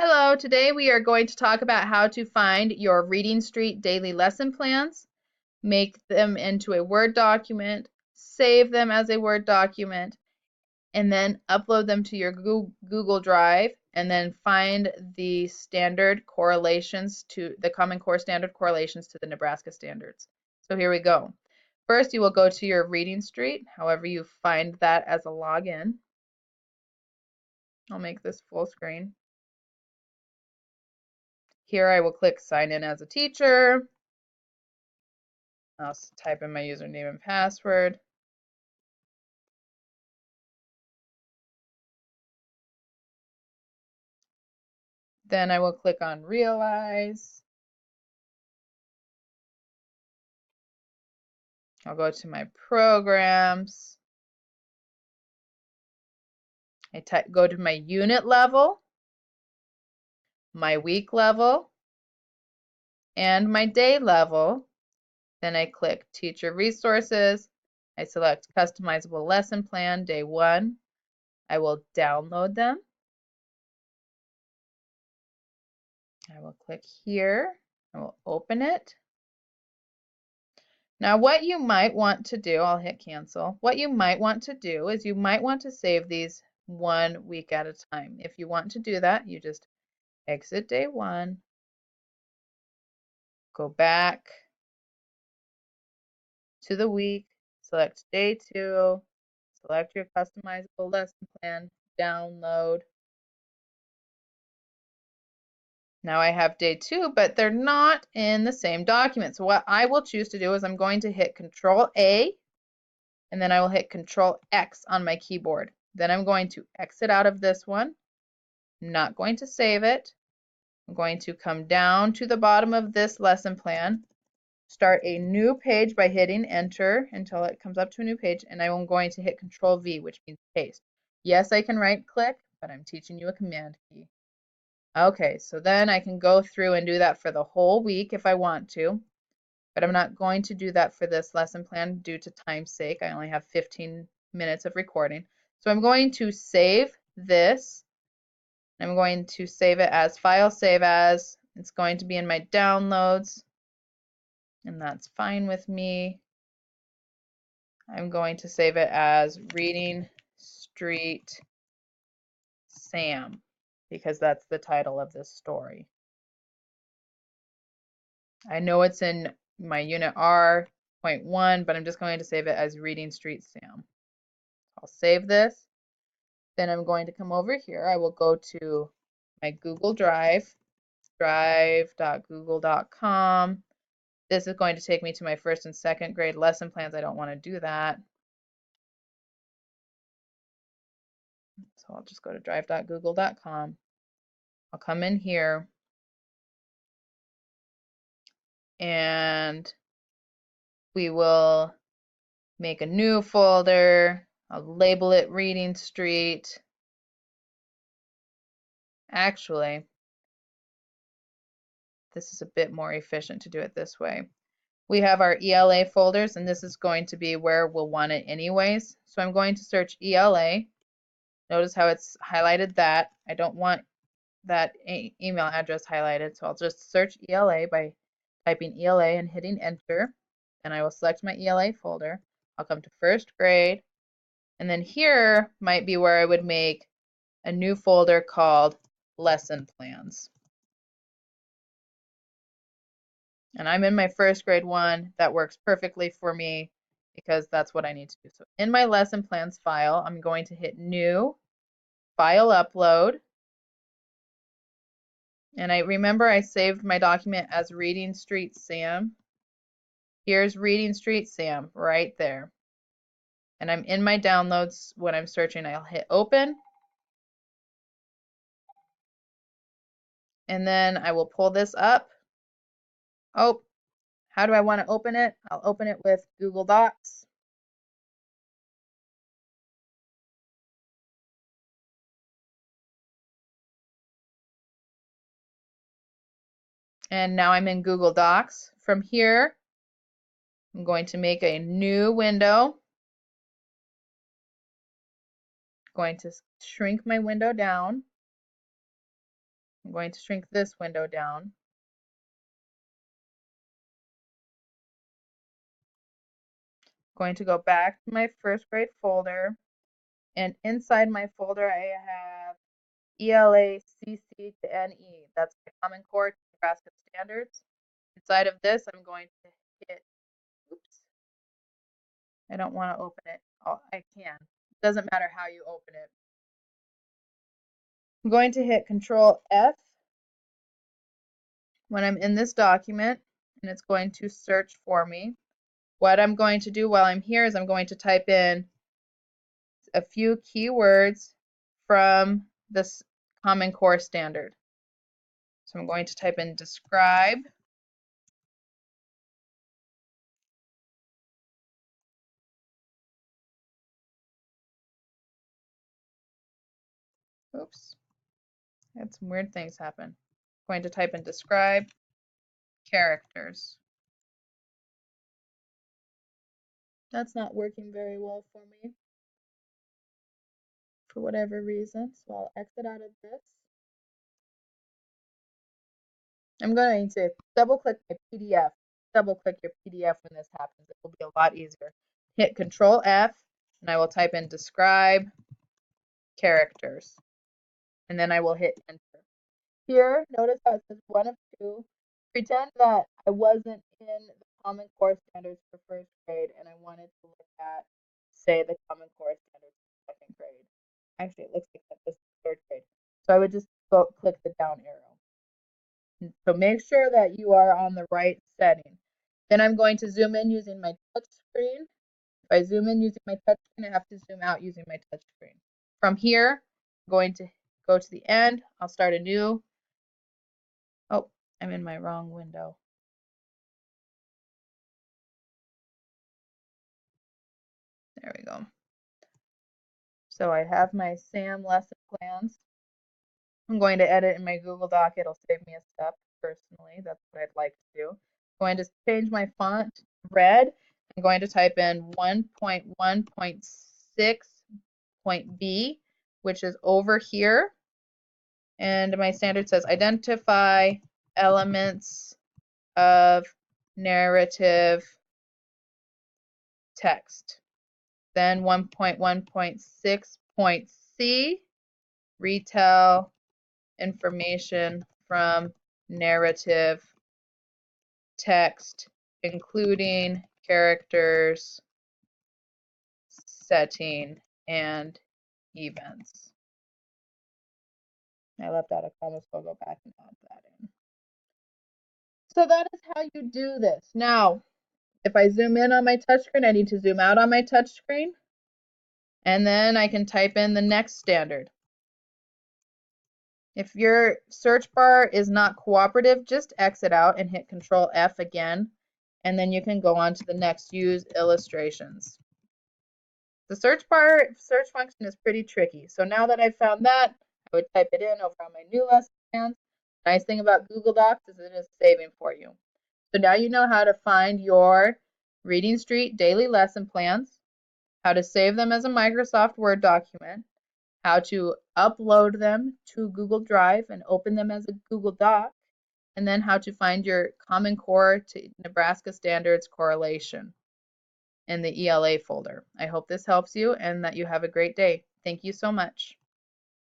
Hello, today we are going to talk about how to find your Reading Street daily lesson plans, make them into a Word document, save them as a Word document, and then upload them to your Google Drive, and then find the standard correlations to the Common Core standard correlations to the Nebraska standards. So here we go. First, you will go to your Reading Street, however you find that as a login. I'll make this full screen. Here I will click sign in as a teacher. I'll type in my username and password. Then I will click on realize. I'll go to my programs. I go to my unit level, my week level, and my day level. Then I click teacher resources. I select customizable lesson plan, day 1. I will download them. I will click here. I will open it. Now what you might want to do, I'll hit cancel. What you might want to do is you might want to save these 1 week at a time. If you want to do that, you just exit day 1, go back to the week, select day 2, select your customizable lesson plan, download. Now I have day 2, but they're not in the same document. So what I will choose to do is I'm going to hit Control A, and then I will hit Control X on my keyboard. Then I'm going to exit out of this one. I'm not going to save it. I'm going to come down to the bottom of this lesson plan, start a new page by hitting enter until it comes up to a new page, and I'm going to hit Control V, which means paste. Yes, I can right click, but I'm teaching you a command key. Okay, so then I can go through and do that for the whole week if I want to, but I'm not going to do that for this lesson plan due to time's sake. I only have 15 minutes of recording. So I'm going to save this. I'm going to save it as file save as. It's going to be in my downloads, and that's fine with me. I'm going to save it as Reading Street Sam, because that's the title of this story. I know it's in my unit R.1, but I'm just going to save it as Reading Street Sam. I'll save this. Then I'm going to come over here. I will go to my Google Drive, drive.google.com. This is going to take me to my 1st and 2nd grade lesson plans. I don't want to do that. So I'll just go to drive.google.com. I'll come in here and we will make a new folder. I'll label it Reading Street. Actually, this is a bit more efficient to do it this way. We have our ELA folders, and this is going to be where we'll want it anyways. So I'm going to search ELA. Notice how it's highlighted that. I don't want that email address highlighted, so I'll just search ELA by typing ELA and hitting enter. And I will select my ELA folder. I'll come to 1st grade, and then here might be where I would make a new folder called lesson plans. And I'm in my 1st grade one. That works perfectly for me because that's what I need to do. So in my lesson plans file, I'm going to hit new, file upload. And I remember I saved my document as Reading Street Sam. Here's Reading Street Sam right there. And I'm in my downloads. When I'm searching, I'll hit open. And then I will pull this up. Oh, how do I want to open it? I'll open it with Google Docs. And now I'm in Google Docs. From here, I'm going to make a new window. I'm going to shrink my window down. I'm going to shrink this window down. Going to go back to my first grade folder, and inside my folder I have ELA.CC.to.NE. That's the Common Core Nebraska Standards. Inside of this, I'm going to hit, oops, I don't want to open it. Oh, I can. It doesn't matter how you open it. I'm going to hit Control F when I'm in this document, and it's going to search for me. What I'm going to do while I'm here is I'm going to type in a few keywords from this Common Core standard. So I'm going to type in describe, oops, I had some weird things happen. I'm going to type in describe characters. That's not working very well for me for whatever reason, so I'll exit out of this. I'm going to double click my PDF. Double click your PDF when this happens. It will be a lot easier. Hit Control F and I will type in describe characters. And then I will hit enter. Here, notice how it says 1 of 2. Pretend that I wasn't in the Common Core Standards for first grade and I wanted to look at, say, the Common Core Standards for second grade. Actually, it looks like that this is third grade. So I would just go click the down arrow. So make sure that you are on the right setting. Then I'm going to zoom in using my touch screen. If I zoom in using my touch screen, I have to zoom out using my touch screen. From here, I'm going to go to the end. I'll start a new. Oh, I'm in my wrong window. There we go. So I have my SAM lesson plans. I'm going to edit in my Google Doc. It'll save me a step personally. That's what I'd like to do. I'm going to change my font to red. I'm going to type in 1.1.6.b, which is over here. And my standard says identify elements of narrative text. Then 1.1.6.c, retell information from narrative text, including characters, setting, and events. I left out a comma, so I'll go back and add that in. So that is how you do this. Now, if I zoom in on my touchscreen, I need to zoom out on my touchscreen. And then I can type in the next standard. If your search bar is not cooperative, just exit out and hit Control F again. And then you can go on to the next, use illustrations. The search function is pretty tricky. So now that I've found that, I would type it in over on my new lesson plans. The nice thing about Google Docs is it is saving for you. So now you know how to find your Reading Street daily lesson plans, how to save them as a Microsoft Word document, how to upload them to Google Drive and open them as a Google Doc, and then how to find your Common Core to Nebraska Standards correlation in the ELA folder. I hope this helps you and that you have a great day. Thank you so much.